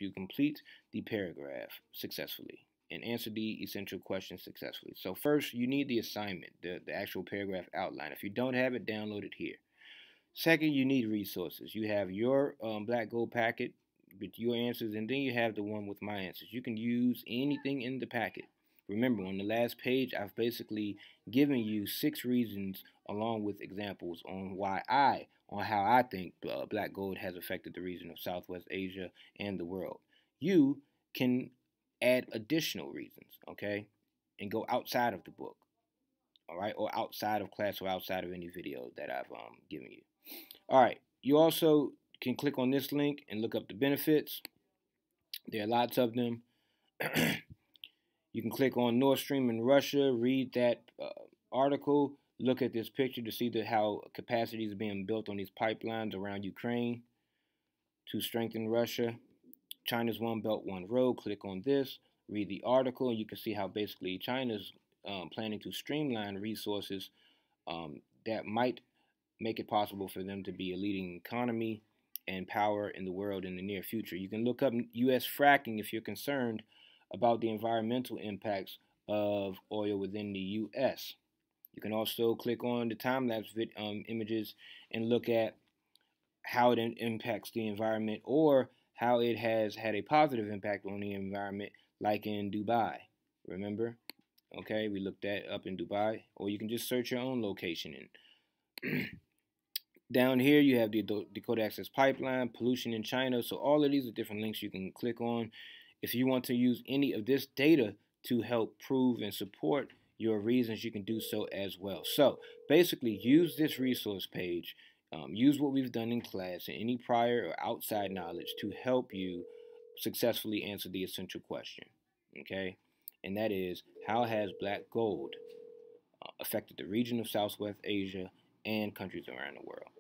you complete the paragraph successfully and answer the essential questions successfully. So first, you need the assignment, the actual paragraph outline. If you don't have it, download it here. Second, you need resources. You have your Black Gold packet with your answers, and then you have the one with my answers. You can use anything in the packet. Remember, on the last page, I've basically given you 6 reasons along with examples on how I think Black Gold has affected the region of Southwest Asia and the world. You can add additional reasons, okay, and go outside of the book, all right, or outside of class or outside of any video that I've given you. All right, you also can click on this link and look up the benefits. There are lots of them. You can click on Nord Stream in Russia, read that article, look at this picture to see how capacity is being built on these pipelines around Ukraine to strengthen Russia. China's One Belt, One Road. Click on this, read the article, and you can see how basically China's planning to streamline resources that might make it possible for them to be a leading economy and power in the world in the near future. You can look up U.S. fracking if you're concerned about the environmental impacts of oil within the U.S. You can also click on the time-lapse images and look at how it impacts the environment or how it has had a positive impact on the environment, like in Dubai. Remember? Okay, we looked that up in Dubai. Or you can just search your own location. And down here, you have the Dakota Access Pipeline, pollution in China. So all of these are different links you can click on. If you want to use any of this data to help prove and support your reasons, you can do so as well. So basically, use this resource page. Use what we've done in class and any prior or outside knowledge to help you successfully answer the essential question. Okay? And that is, how has black gold affected the region of Southwest Asia and countries around the world?